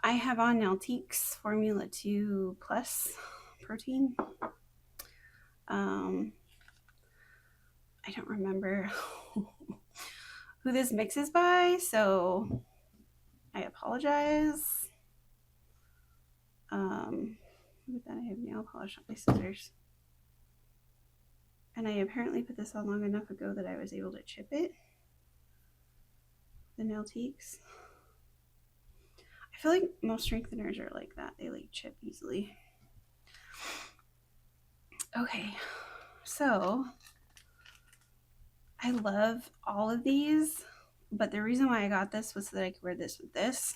I have on Nailtiques Formula 2 Plus protein. I don't remember who this mix is by, so I apologize. With that, I have nail polish on my scissors. And I apparently put this on long enough ago that I was able to chip it. The Nailtiques. I feel like most strengtheners are like that. They like chip easily. Okay, so I love all of these, but the reason why I got this was so that I could wear this with this.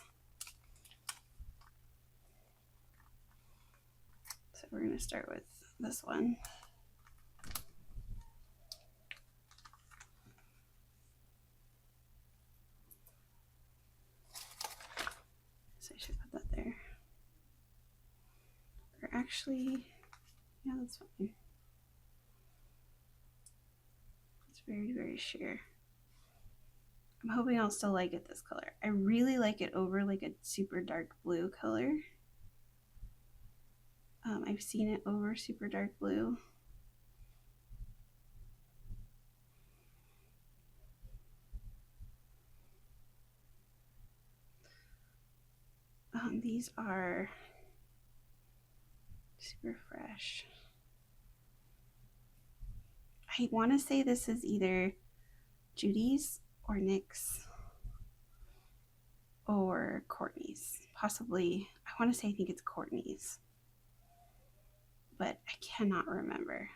So we're going to start with this one. So I should put that there. Or actually, yeah, that's fine. It's very, very sheer. I'm hoping I'll still like it this color. I really like it over like a super dark blue color. I've seen it over super dark blue. These are super fresh. I want to say this is either Judy's or NYX or Courtney's. Possibly, I want to say I think it's Courtney's, but I cannot remember.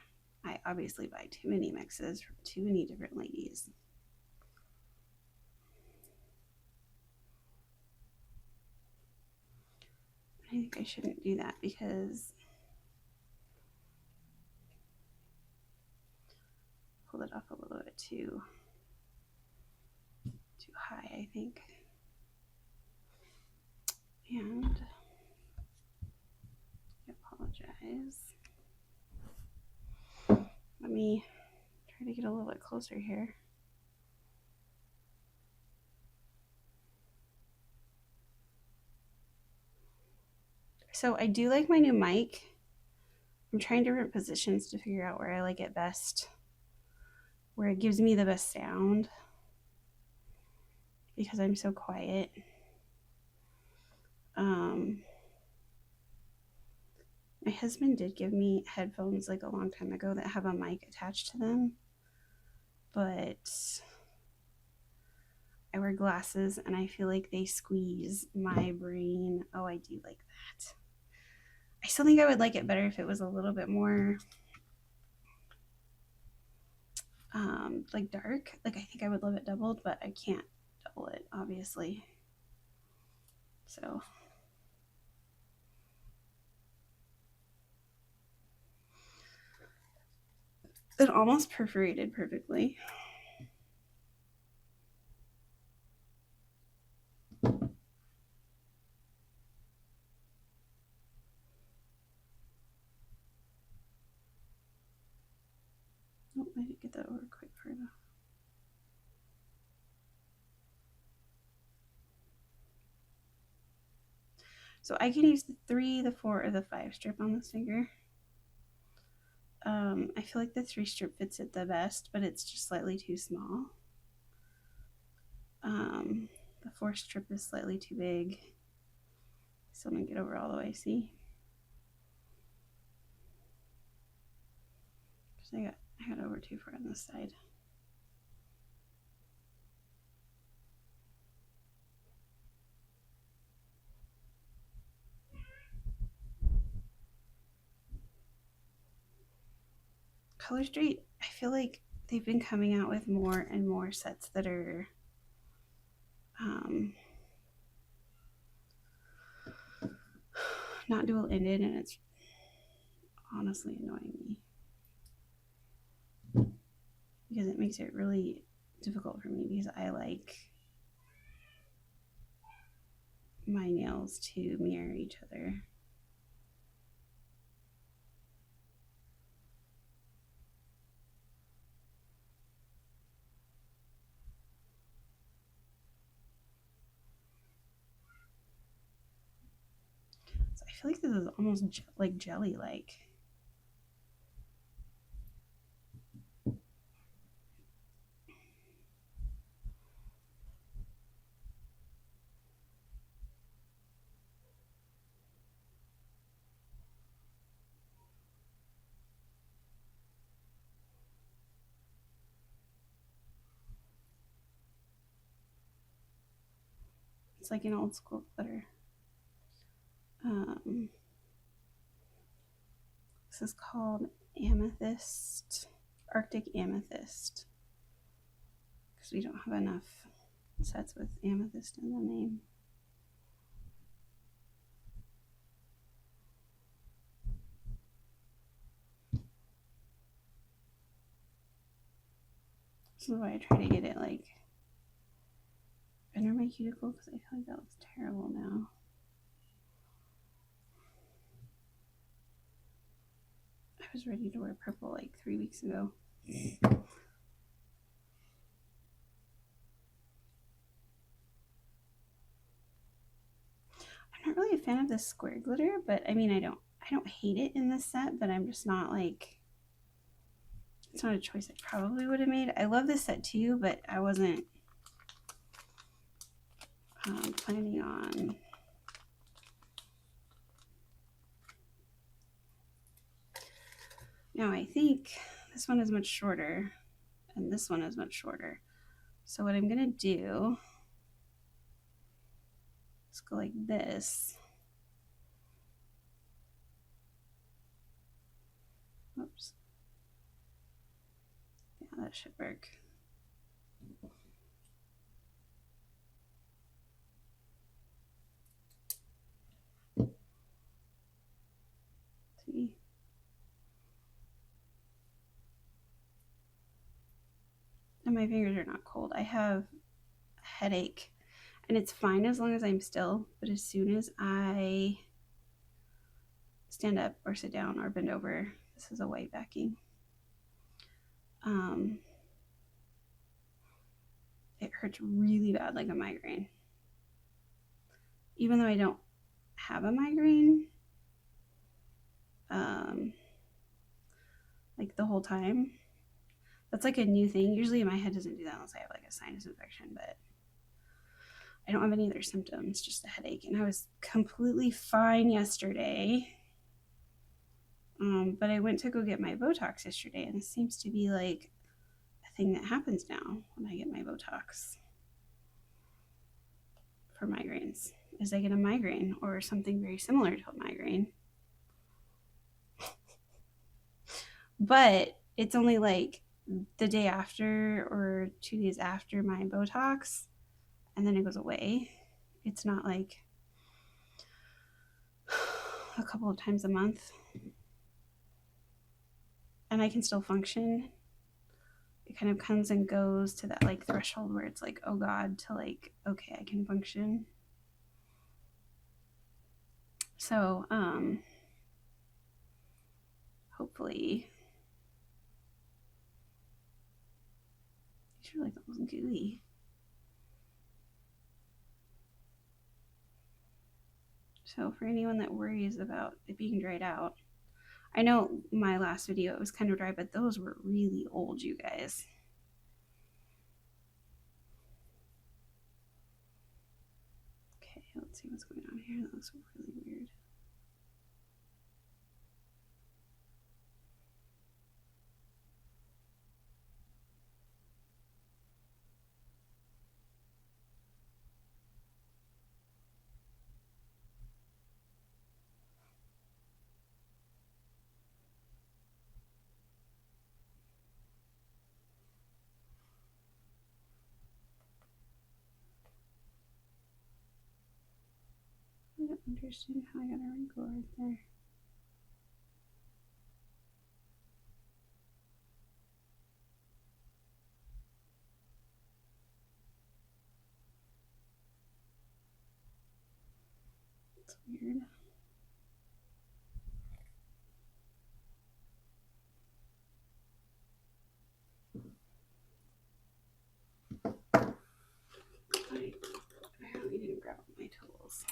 I obviously buy too many mixes from too many different ladies. I think I shouldn't do that because I pulled it off a little bit too high, I think. And I apologize. Let me try to get a little bit closer here. So I do like my new mic. I'm trying different positions to figure out where I like it best, where it gives me the best sound, because I'm so quiet. My husband did give me headphones like a long time ago that have a mic attached to them, but I wear glasses and I feel like they squeeze my brain. Oh, I do like that. I still think I would like it better if it was a little bit more like dark. Like I think I would love it doubled, but I can't double it, obviously. So it almost perforated perfectly. Oh, I didn't get that over quick for enough. So I can use the 3, the 4, or the 5 strip on this finger. I feel like the 3 strip fits it the best, but it's just slightly too small. The 4 strip is slightly too big. So I'm gonna get over all the way, see? I got over too far on this side. Color Street, I feel like they've been coming out with more and more sets that are not dual ended, and it's honestly annoying me because it makes it really difficult for me because I like my nails to mirror each other. feel like this is almost like jelly-like. It's like an old school glitter. This is called Amethyst, Arctic Amethyst, because we don't have enough sets with amethyst in the name. This is why I try to get it like under my cuticle, because I feel like that looks terrible now. I was ready to wear purple like 3 weeks ago. I'm not really a fan of this square glitter, but I mean, I don't hate it in this set, but I'm just not like, it's not a choice I probably would have made. I love this set too, but I wasn't planning on now. I think this one is much shorter and this one is much shorter. So what I'm gonna do is go like this. Oops. Yeah, that should work. See? And my fingers are not cold. I have a headache and it's fine as long as I'm still, but as soon as I stand up or sit down or bend over, this is a white backing, it hurts really bad, like a migraine. Even though I don't have a migraine, like the whole time. That's like a new thing. Usually my head doesn't do that unless I have like a sinus infection, but I don't have any other symptoms, just a headache. And I was completely fine yesterday. But I went to go get my Botox yesterday, and this seems to be like a thing that happens now when I get my Botox for migraines, is I get a migraine or something very similar to a migraine. But it's only like the day after or 2 days after my Botox, and then it goes away. It's not like a couple of times a month. And I can still function. It kind of comes and goes to that like threshold where it's like, oh God, to like, okay, I can function. So, hopefully, these are like almost gooey. So for anyone that worries about it being dried out, I know my last video, it was kind of dry, but those were really old, you guys. Okay, let's see what's going on here. That looks really weird. I don't understand how I got a wrinkle right there. It's weird. I apparently didn't grab my tools.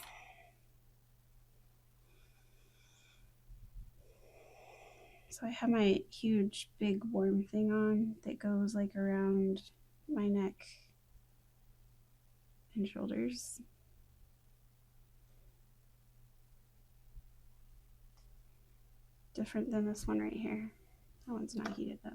So I have my huge big worm thing on that goes like around my neck and shoulders. Different than this one right here. That one's not heated up.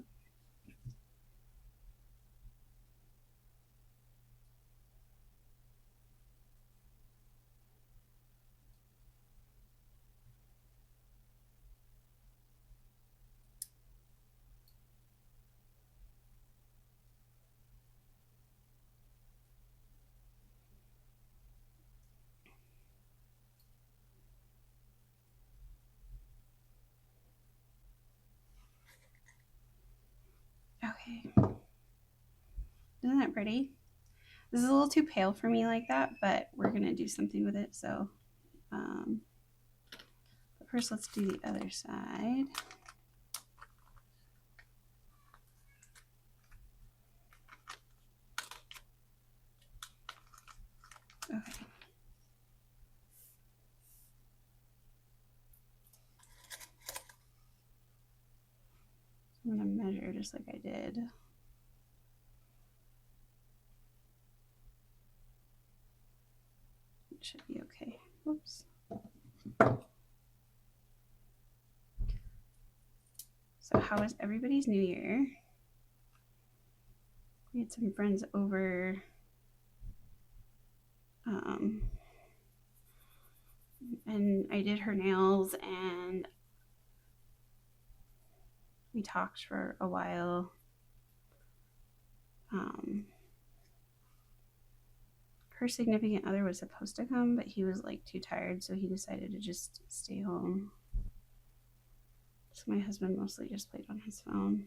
Okay. Isn't that pretty? This is a little too pale for me like that, but we're going to do something with it. So, but first let's do the other side. Okay. I'm going to measure just like I did. It should be okay. Whoops. So how was everybody's New Year? We had some friends over. And I did her nails and we talked for a while. Her significant other was supposed to come, but he was like too tired, so he decided to just stay home. So my husband mostly just played on his phone.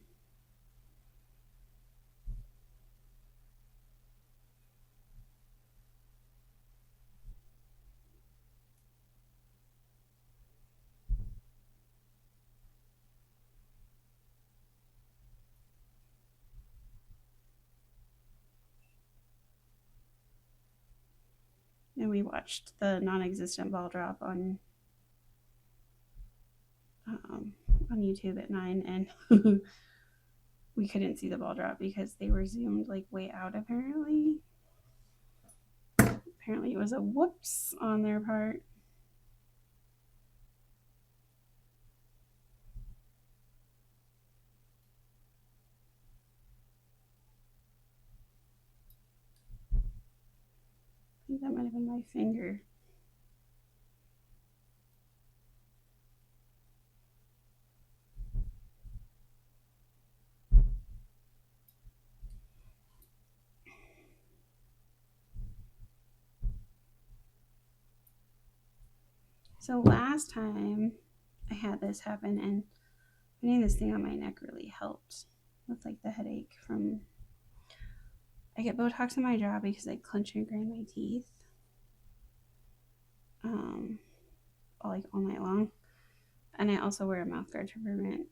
And we watched the non-existent ball drop on YouTube at 9, and we couldn't see the ball drop because they were zoomed like way out. Apparently it was a whoops on their part. I think that might have been my finger. So last time I had this happen, and putting this thing on my neck really helped with like the headache from. I get Botox in my jaw because I clench and grind my teeth, all night long, and I also wear a mouth guard to prevent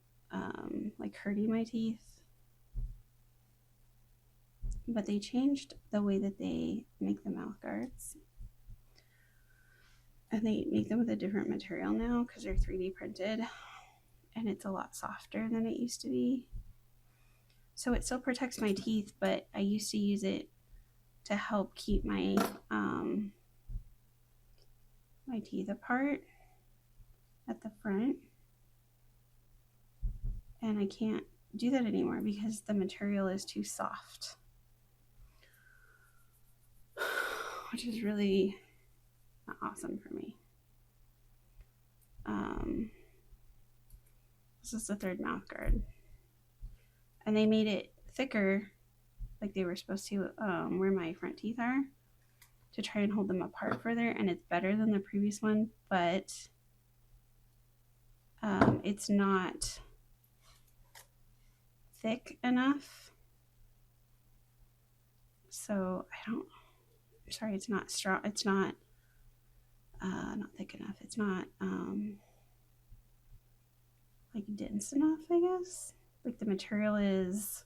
like hurting my teeth. But they changed the way that they make the mouth guards, and they make them with a different material now because they're 3D printed, and it's a lot softer than it used to be. So it still protects my teeth, but I used to use it to help keep my my teeth apart at the front, and I can't do that anymore because the material is too soft, which is really not awesome for me. This is the third mouth guard, and they made it thicker like they were supposed to where my front teeth are to try and hold them apart further, and it's better than the previous one, but it's not thick enough. So it's not strong. It's not thick enough. It's not like dense enough, I guess. Like the material is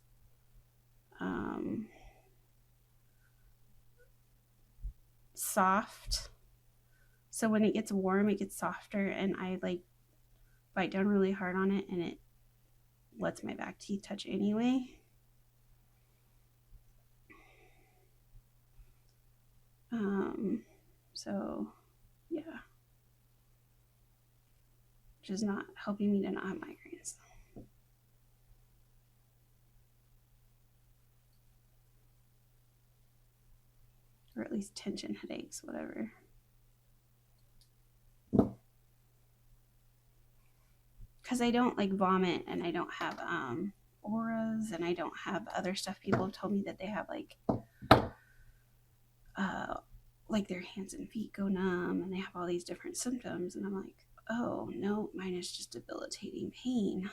soft. So when it gets warm, it gets softer, and I like bite down really hard on it, and it lets my back teeth touch anyway. So yeah, which is not helping me to not have migraines. Or at least tension headaches, whatever. Because I don't like vomit, and I don't have auras, and I don't have other stuff. People have told me that they have like their hands and feet go numb, and they have all these different symptoms, and I'm like, oh no, mine is just debilitating pain.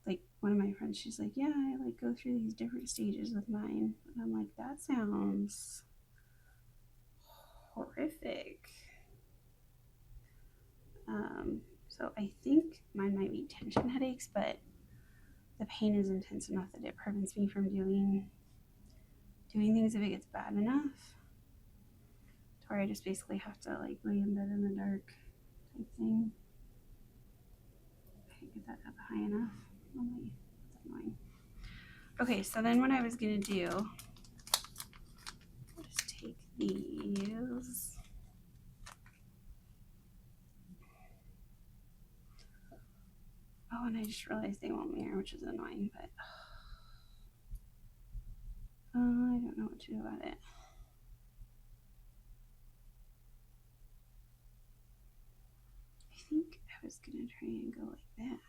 Like one of my friends, she's like, yeah, I like go through these different stages with mine, and I'm like, that sounds horrific. So I think mine might be tension headaches, but the pain is intense enough that it prevents me from doing things if it gets bad enough. To where I just basically have to like lay in bed in the dark type thing. Can't get that up high enough. Oh my, that's annoying. Okay, so then what I was gonna do, I'll just take these. Oh, and I just realized they won't mirror, which is annoying, but I don't know what to do about it. I think I was gonna try and go like that.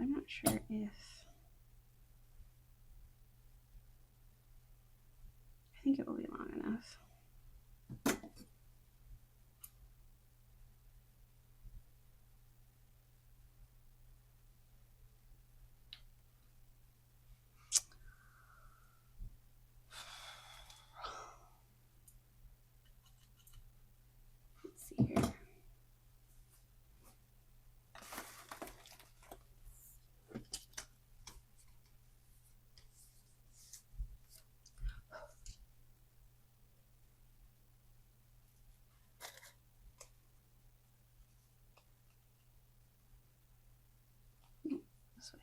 I'm not sure if, I think it will be long enough. Let's see here. This way.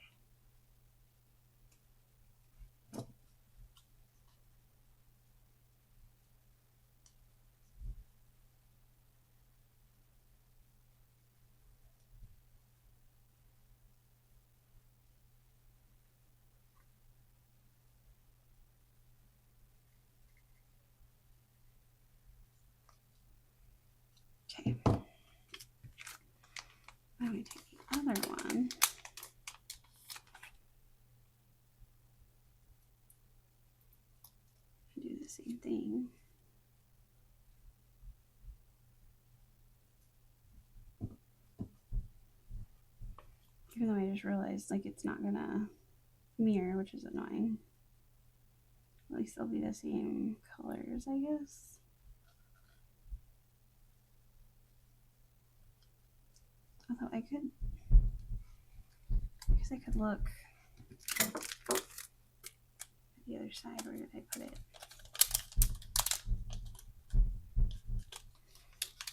Okay. I'm going to take the other one. And do the same thing. Even though I just realized like it's not gonna mirror, which is annoying. At least they'll be the same colors, I guess. Although I guess I could look at the other side. Where did I put it?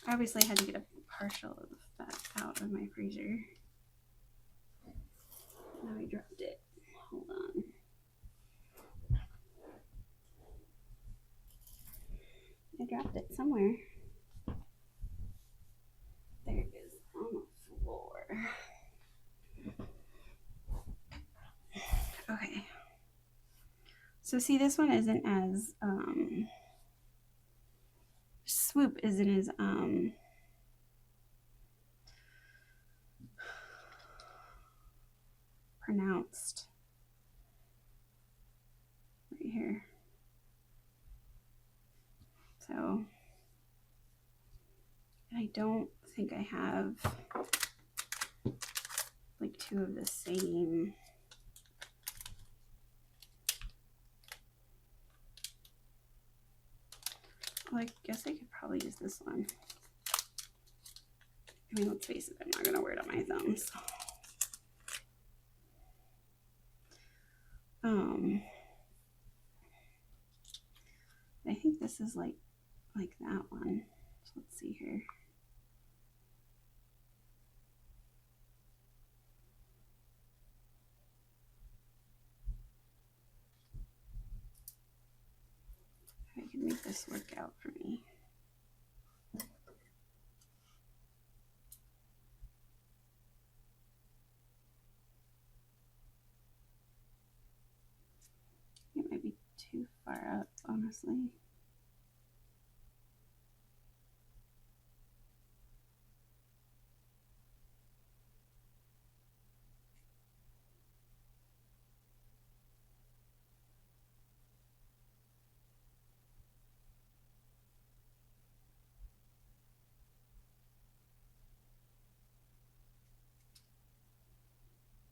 I obviously had to get a partial of the fat out of my freezer. Now I dropped it. Hold on. I dropped it somewhere. There it is on the floor. Okay. So see, this one isn't as swoop isn't as pronounced right here. So I don't think I have like two of the same. Well, I guess I could probably use this one. I mean, let's face it, I'm not gonna wear it on my thumbs. I think this is like that one. So let's see here. I can make this work out for me. It might be too far up, honestly.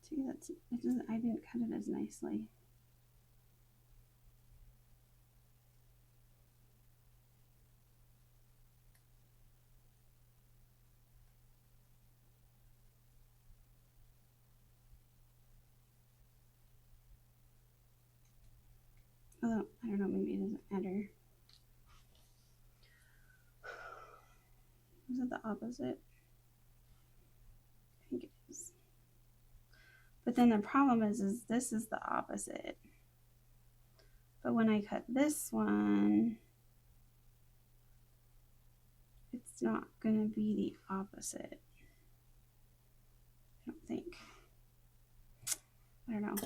See, that's it. Doesn't. I didn't cut it as nicely. Although I don't know, maybe it doesn't matter. Was it the opposite? I think it is. But then the problem is this is the opposite. But when I cut this one, it's not going to be the opposite. I don't think. I don't know.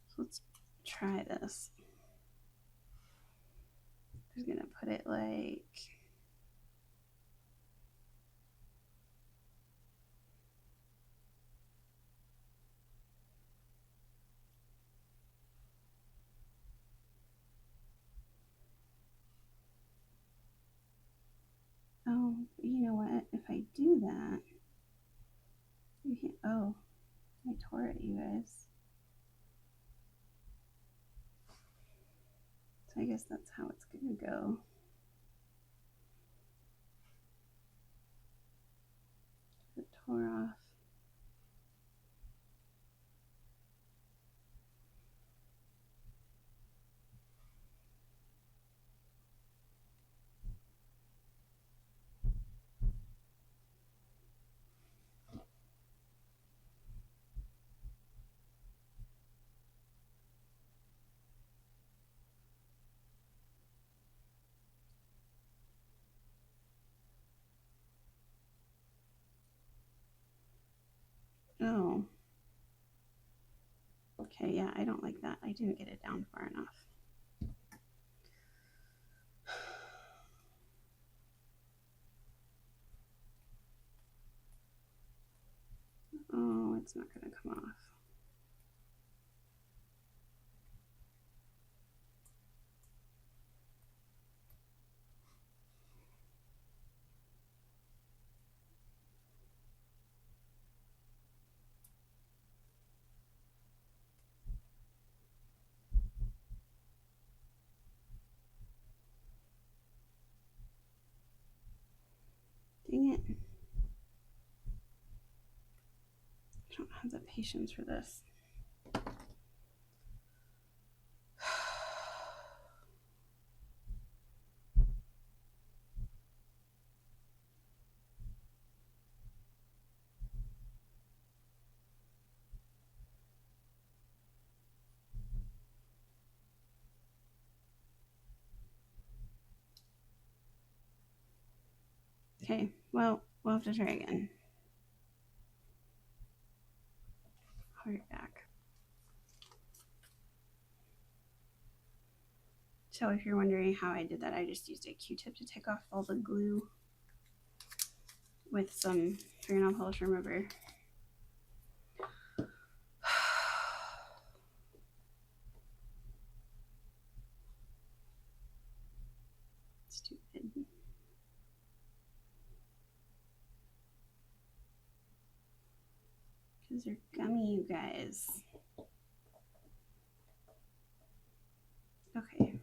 So let's try this. I'm going to put it like... Oh, you know what? If I do that, you can't. Oh, I tore it, you guys. So I guess that's how it's gonna go. It tore off. Oh. Okay, yeah, I don't like that. I didn't get it down far enough. Oh, it's not gonna come off. Dang it. I don't have the patience for this. Okay, well, we'll have to try again. I'll be back. So if you're wondering how I did that, I just used a Q-tip to take off all the glue with some fingernail polish remover. Stupid. Because they're gummy, you guys. Okay.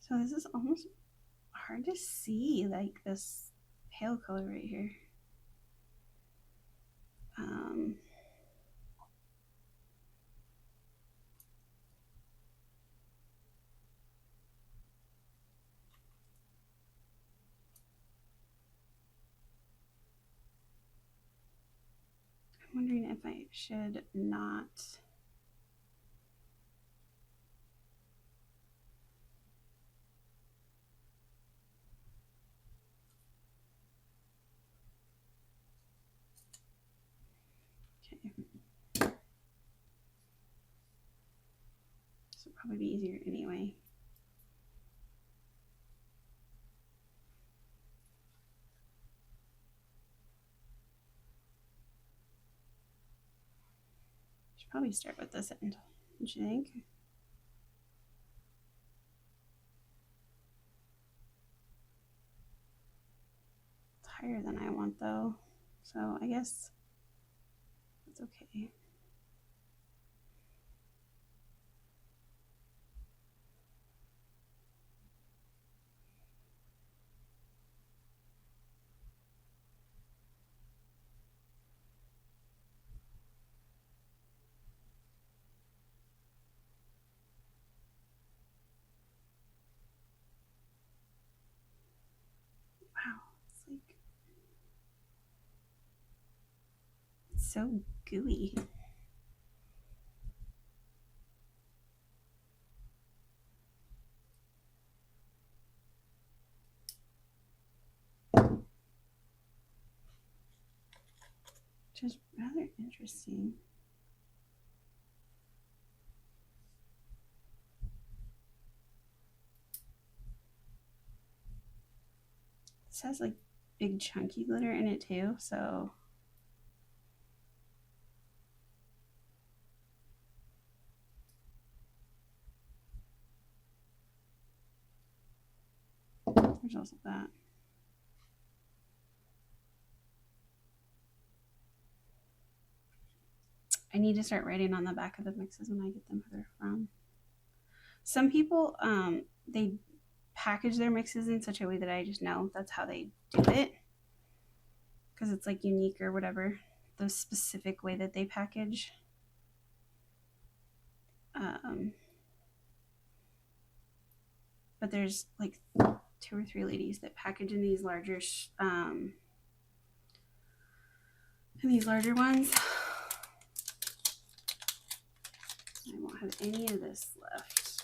So this is almost hard to see, like this pale color right here. I'm wondering if I should not. Okay. This would probably be easier anyway. Should probably start with this end, don't you think? It's higher than I want though, so I guess that's okay. Wow, it's so gooey. Which is rather interesting. This has like big chunky glitter in it too, so there's also that. I need to start writing on the back of the mixes when I get them where they're from. Some people, they package their mixes in such a way that I just know that's how they do it because it's like unique or whatever, the specific way that they package. But there's like 2 or 3 ladies that package in these larger ones. I won't have any of this left.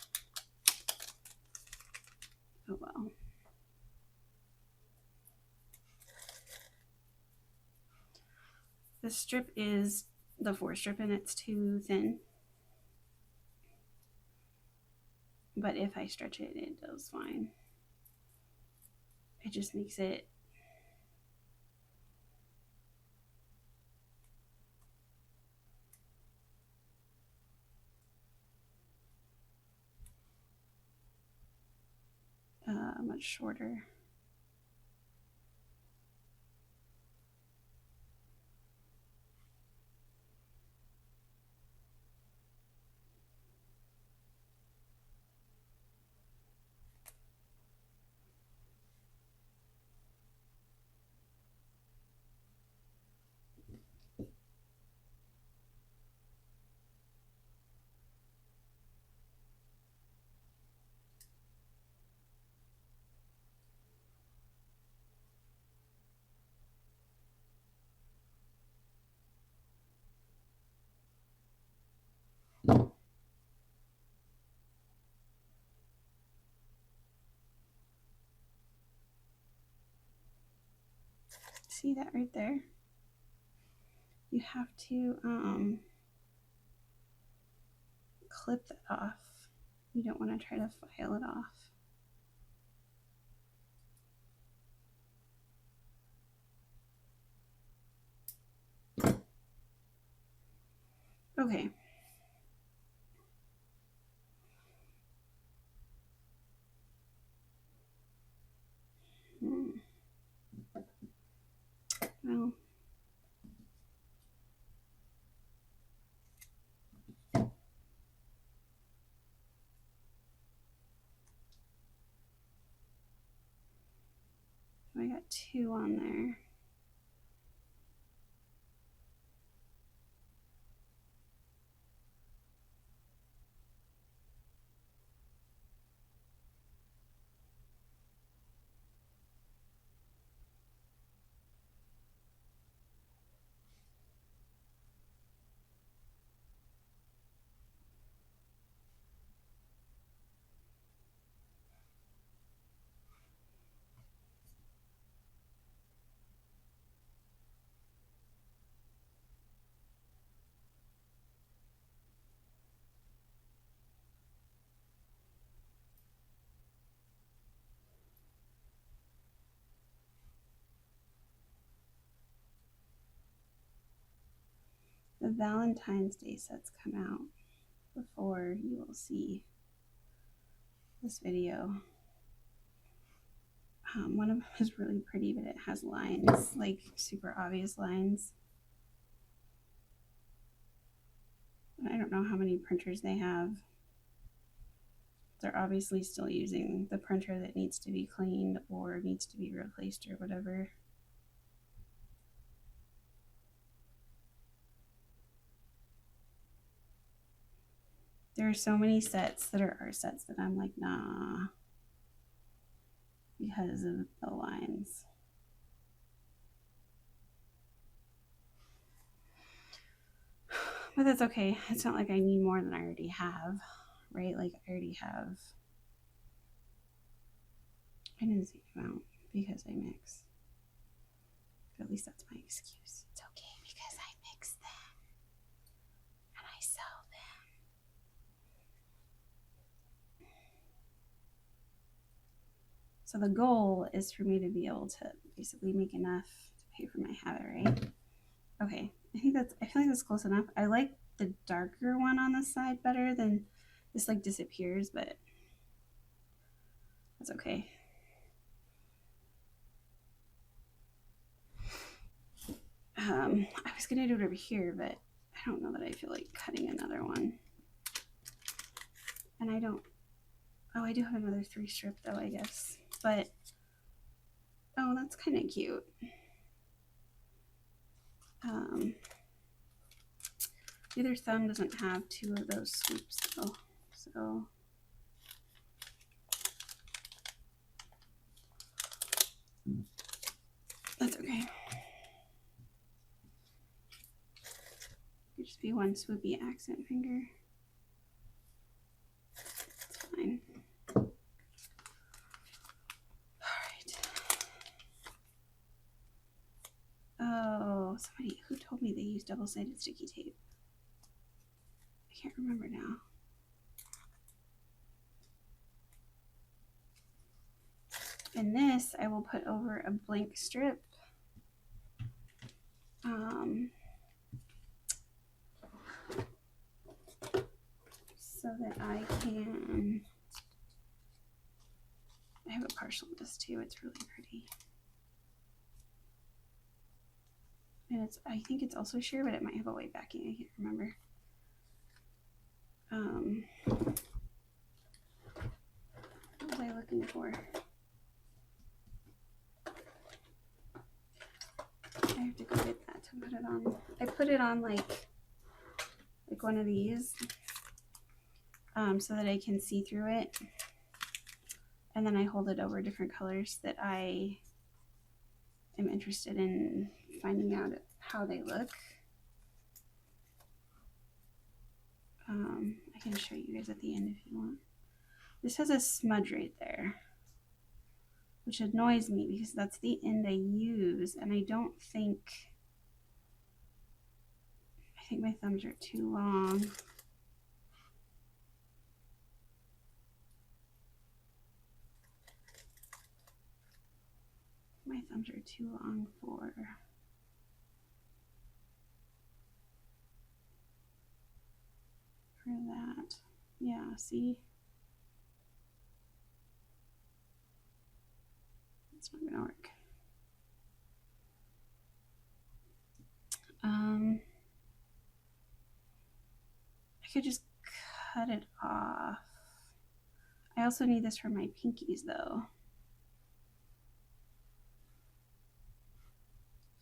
Oh well. This strip is the 4 strip and it's too thin. But if I stretch it, it does fine. It just makes it much shorter. See that right there? You have to clip that off. You don't want to try to file it off. Okay. Well, 2 on there. The Valentine's Day sets come out before you will see this video. One of them is really pretty, but it has lines, like super obvious lines. I don't know how many printers they have. They're obviously still using the printer that needs to be cleaned or needs to be replaced or whatever. There are so many sets that are art sets that I'm like, nah, because of the lines. But that's okay. It's not like I need more than I already have, right? Like I already have. I didn't say amount because I mix. But at least that's my excuse. It's okay because I mix them and I sell them. So the goal is for me to be able to basically make enough to pay for my habit, right? Okay, I feel like that's close enough. I like the darker one on this side better than this, like disappears, but that's okay. I was gonna do it over here, but I don't know that I feel like cutting another one. And I don't, oh, I do have another 3 strip though, I guess. But, oh, that's kind of cute. The other thumb doesn't have 2 of those swoops though, so. That's okay. Could just be 1 swoopy accent finger. It's fine. Alright. Oh, somebody who told me they use double-sided sticky tape. I can't remember now. And this I will put over a blank strip. So that I have a partial of this too. It's really pretty. And I think it's also sheer, but it might have a white backing. I can't remember. What was I looking for? I have to go get that to put it on. I put it on like one of these so that I can see through it. And then I hold it over different colors that I am interested in finding out how they look. I can show you guys at the end if you want. This has a smudge right there, which annoys me because that's the end I use, and I think my thumbs are too long. My thumbs are too long for that. Yeah, see? It's not gonna work. I could just cut it off. I also need this for my pinkies though.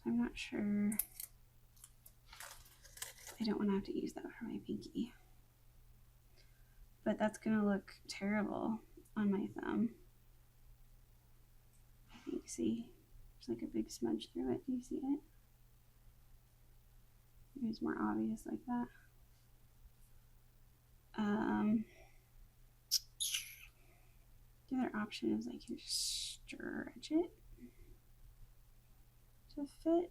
So I'm not sure. I don't want to have to use that for my pinky. But that's going to look terrible on my thumb. I think, see? There's like a big smudge through it. Do you see it? Maybe it's more obvious like that. The other option is I can stretch it to fit,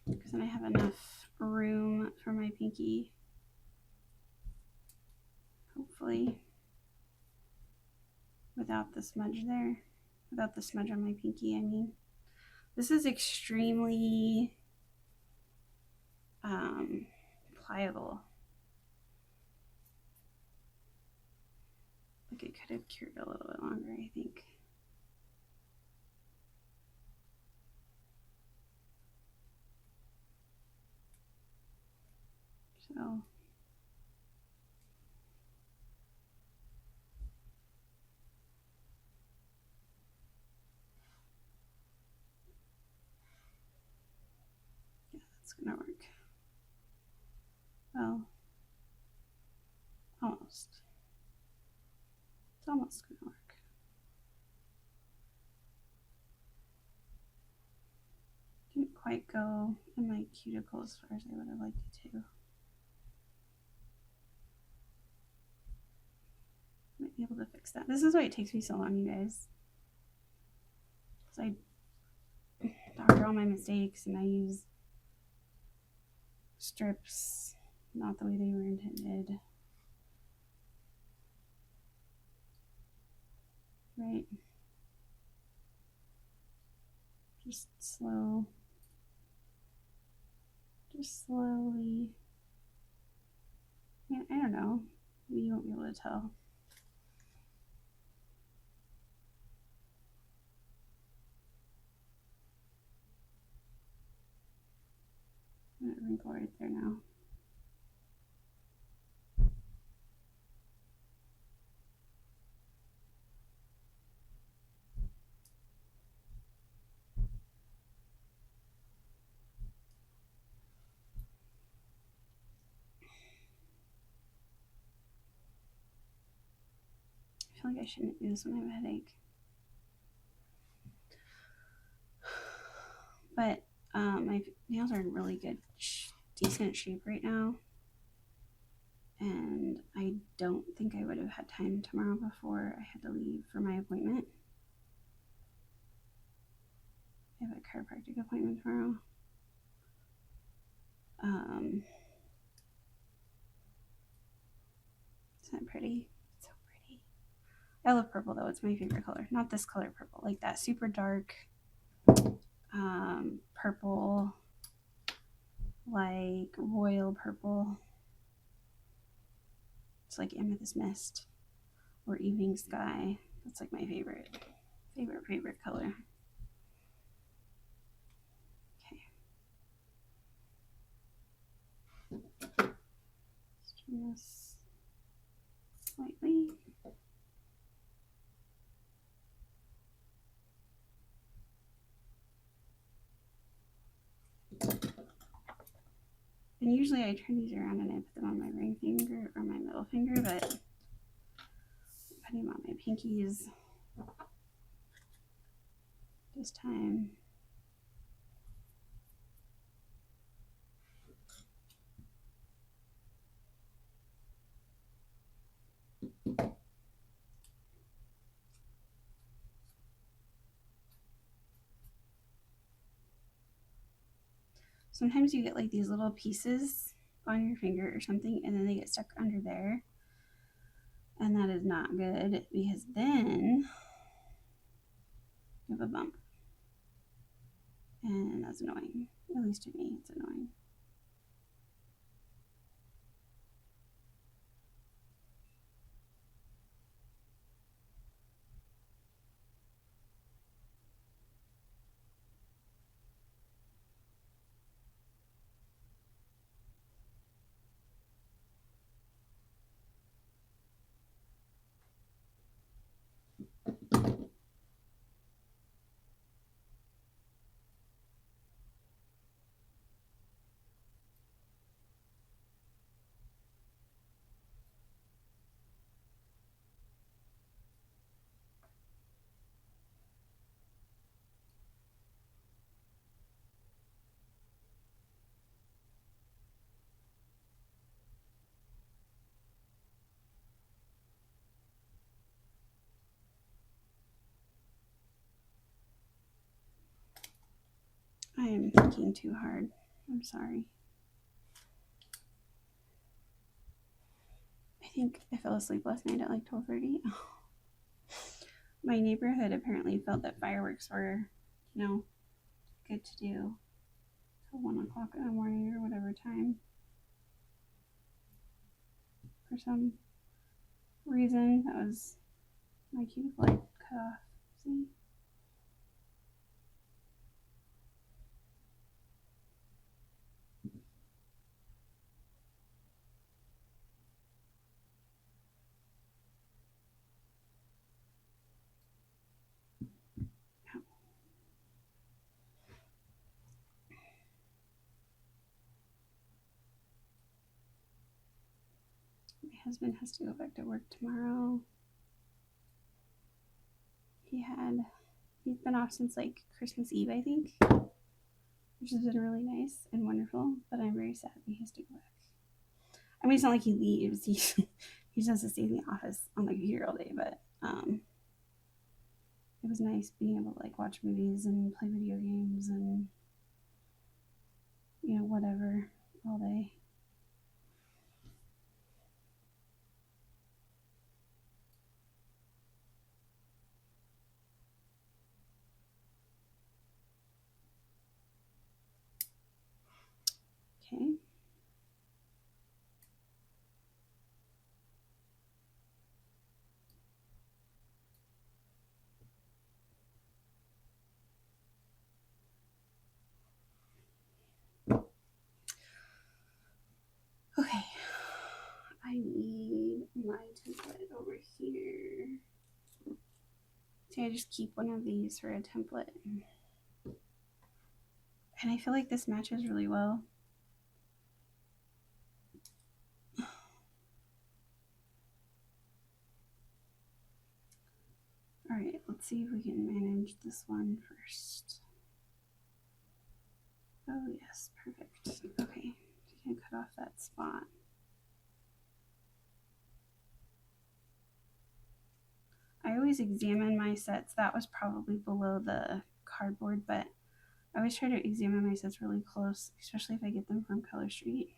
because then I have enough room for my pinky, hopefully, without the smudge there, without the smudge on my pinky, I mean. This is extremely pliable. Like it could have cured a little bit longer, I think. So yeah, that's gonna work. Well, almost. It's almost gonna work. Didn't quite go in my cuticle as far as I would have liked it to. Might be able to fix that. This is why it takes me so long, you guys. Because I doctor all my mistakes and I use strips not the way they were intended. Right? Just slow. Just slowly. Yeah, I don't know. Maybe you won't be able to tell. That wrinkle right there now. I feel like I shouldn't do this when I have a headache. But my nails are in really good, decent shape right now. And I don't think I would have had time tomorrow before I had to leave for my appointment. I have a chiropractic appointment tomorrow. Isn't that pretty? It's so pretty. I love purple though. It's my favorite color. Not this color purple, like that super dark purple, like royal purple. It's like amethyst mist or evening sky. That's like my favorite color. Okay. Let's turn this slightly. And usually I turn these around and I put them on my ring finger or my middle finger, but I'm putting them on my pinkies this time. Sometimes you get like these little pieces on your finger or something, and then they get stuck under there. And that is not good, because then you have a bump. And that's annoying. At least to me, it's annoying. I am thinking too hard. I'm sorry. I think I fell asleep last night at like 12:30. My neighborhood apparently felt that fireworks were, good to do till 1 o'clock in the morning or whatever time. For some reason, that was my cuticle light cut off. See? My husband has to go back to work tomorrow. He's been off since like Christmas Eve, I think, which has been really nice and wonderful, but I'm very sad he has to go back. I mean, it's not like he leaves. He just has to stay in the office on the computer all day, but it was nice being able to like watch movies and play video games and whatever all day. Okay. Okay. I need my template over here. See, I just keep one of these for a template. And I feel like this matches really well. All right, let's see if we can manage this one first. Oh yes, perfect. Okay, just gonna cut off that spot. I always examine my sets. That was probably below the cardboard, but I always try to examine my sets really close, especially if I get them from Color Street,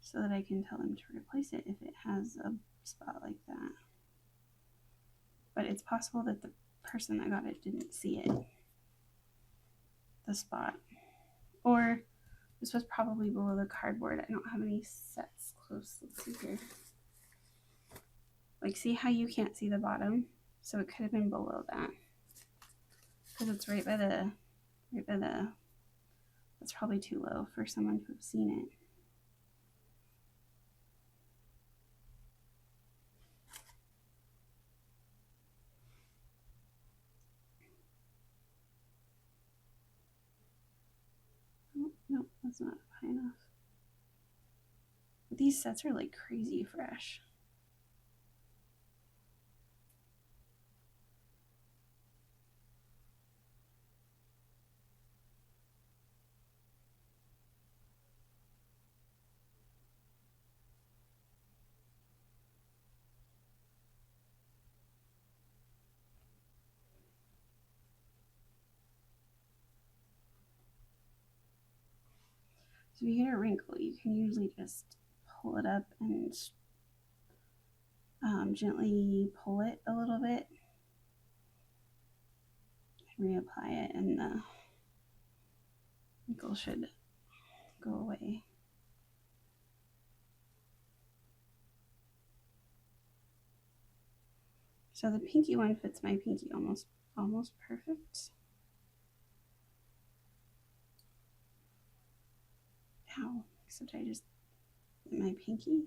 so that I can tell them to replace it if it has a spot like that. But it's possible that the person that got it didn't see it, the spot. Or this was probably below the cardboard. I don't have any sets close. Let's see here. Like, see how you can't see the bottom? So it could have been below that. Because it's right by the, that's probably too low for someone to have seen it. Oh, no, that's not high enough. But these sets are like crazy fresh. So if you get a wrinkle, you can usually just pull it up and gently pull it a little bit and reapply it, and the wrinkle should go away. So the pinky one fits my pinky almost perfect. Ow, except I just hit my pinky.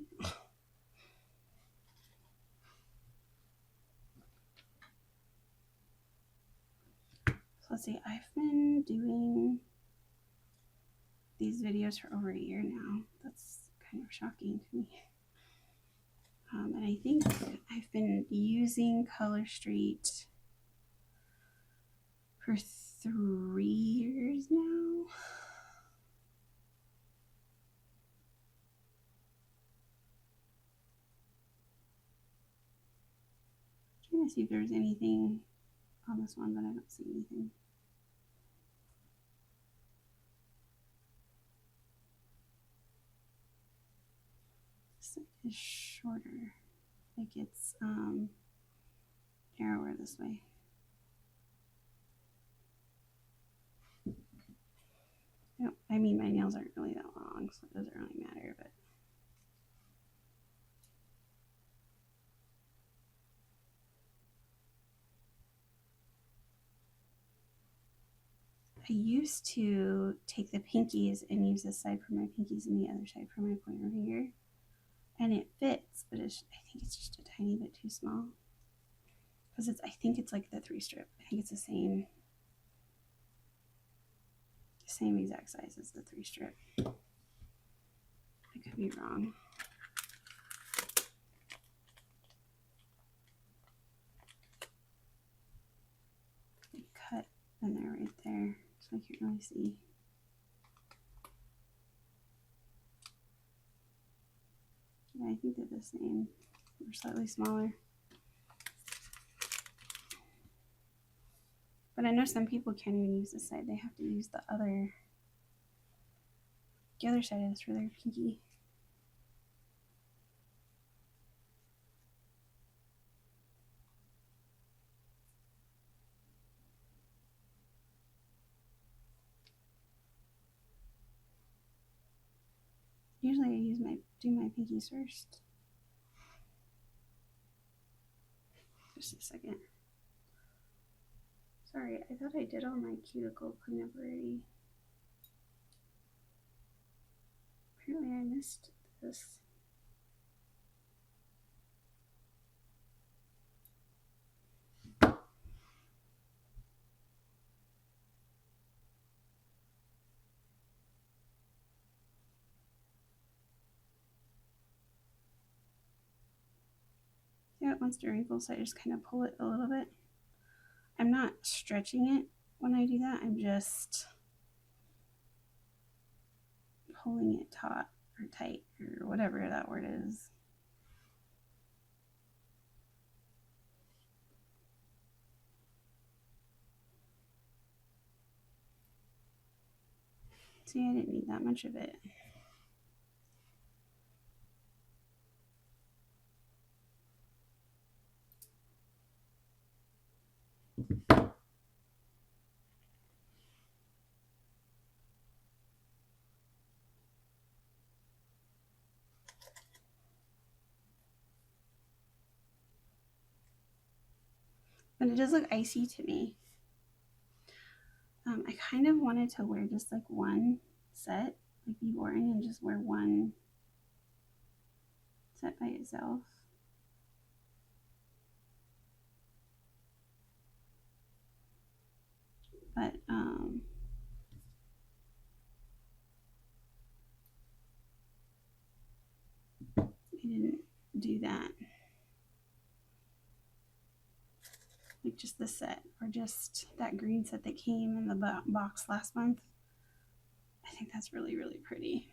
So let's see, I've been doing these videos for over a year now. That's kind of shocking to me. And I think I've been using Color Street for 3 years now. I'm trying to see if there's anything on this one, but I don't see anything. is shorter. Like it's narrower this way. I mean, my nails aren't really that long, so it doesn't really matter, but I used to take the pinkies and use this side for my pinkies and the other side for my pointer finger. And it fits, but I think it's just a tiny bit too small. Because I think it's like the 3-strip. I think it's the same exact size as the 3-strip. I could be wrong. They cut and they're right there, so I can't really see. Yeah, I think they're the same. They're slightly smaller. But I know some people can't even use this side. They have to use the other side is for their pinky. Usually I do my pinkies first. Just a second. Sorry, I thought I did all my cuticle cleanup already. Apparently I missed this. Yeah, it wants to wrinkle, so I just kind of pull it a little bit. I'm not stretching it when I do that. I'm just pulling it taut or tight or whatever that word is. See, I didn't need that much of it. But it does look icy to me. I kind of wanted to wear just like one set, like be boring and just wear one set by itself. But I didn't do that. Like just this set, or just that green set that came in the box last month. I think that's really, really pretty.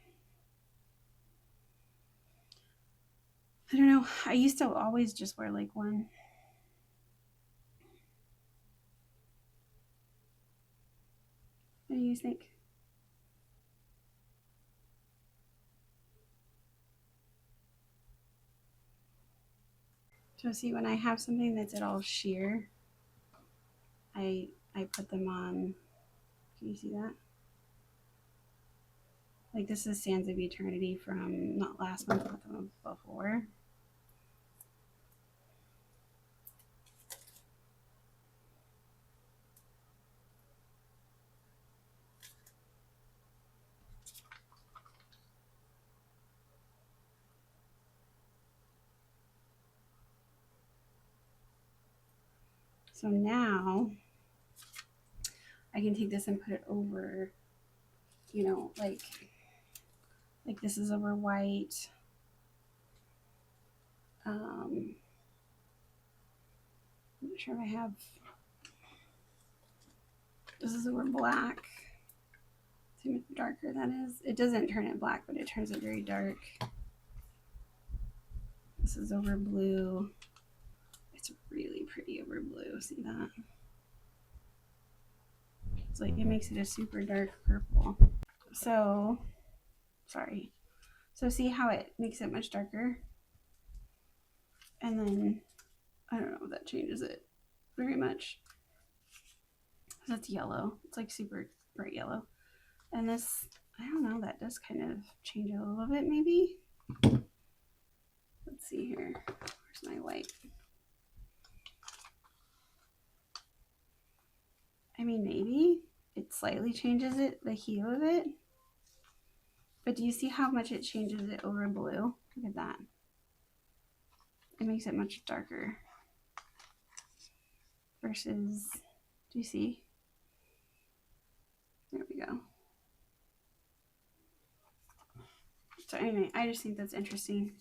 I don't know. I used to always just wear like one. What do you think? So see, when I have something that's at all sheer, I put them on. Can you see that? Like this is Sands of Eternity from not last month, but the month before. So now I can take this and put it over, you know, like this is over white. I'm not sure if I have, this is over black. See how much darker that is? It doesn't turn it black, but it turns it very dark. This is over blue. It's really pretty over blue. See that? It's like it makes it a super dark purple. So, sorry. So see how it makes it much darker? And then I don't know if that changes it very much. That's yellow. It's like super bright yellow. And this, I don't know, that does kind of change it a little bit maybe. Let's see here. Where's my white? I mean, maybe it slightly changes it, the hue of it. But do you see how much it changes it over blue? Look at that. It makes it much darker. Versus, do you see? There we go. So anyway, I just think that's interesting.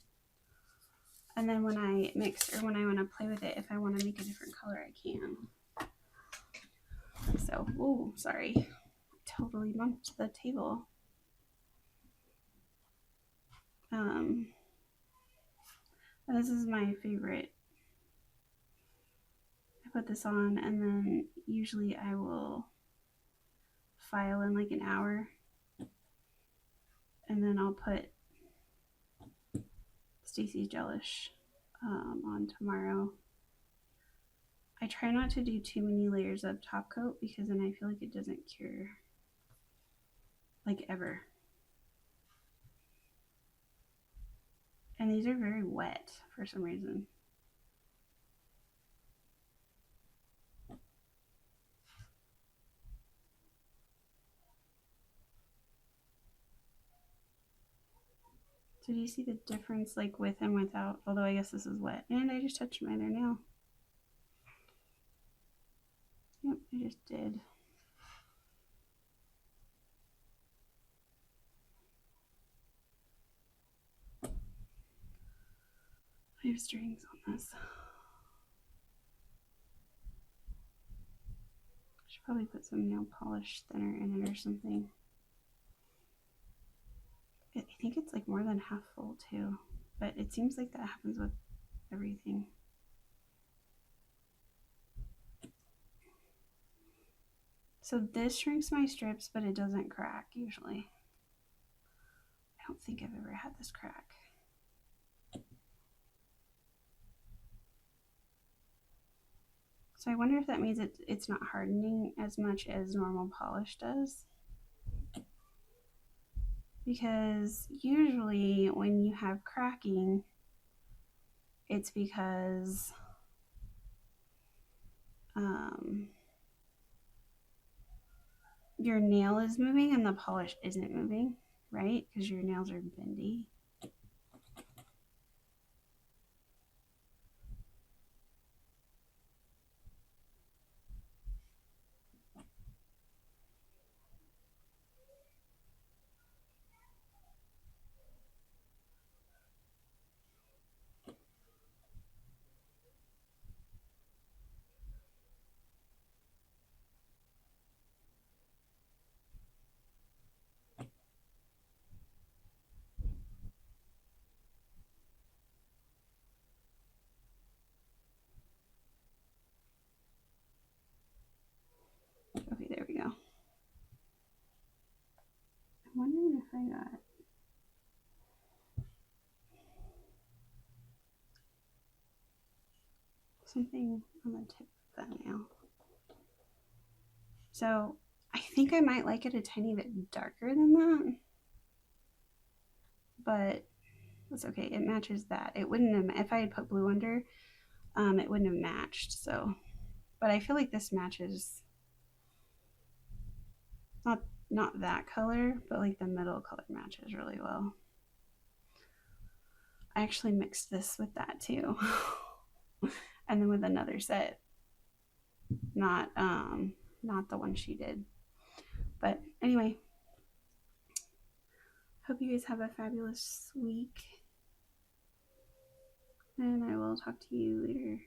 And then when I mix, or when I want to play with it, if I want to make a different color, I can. So, oh, sorry. Totally bumped the table. And this is my favorite. I put this on, and then usually I will file in like an hour, and then I'll put Stacy's Gelish on tomorrow. I try not to do too many layers of top coat because then I feel like it doesn't cure like ever. And these are very wet for some reason. So do you see the difference like with and without? Although I guess this is wet. And I just touched my other nail. Yep, I just did. I have strings on this. Should probably put some nail polish thinner in it or something. I think it's like more than half full too, but it seems like that happens with everything. So this shrinks my strips, but it doesn't crack usually. I don't think I've ever had this crack. So I wonder if that means it's not hardening as much as normal polish does. Because usually when you have cracking, it's because your nail is moving and the polish isn't moving, right? Because your nails are bendy. Okay, there we go. I'm wondering if I got something on the tip of that nail. So I think I might like it a tiny bit darker than that, but that's okay. It matches that. It wouldn't have, if I had put blue under, it wouldn't have matched. So, but I feel like this matches not that color, but like the middle color matches really well. I actually mixed this with that too. And then with another set. Not the one she did. But anyway, hope you guys have a fabulous week. And I will talk to you later.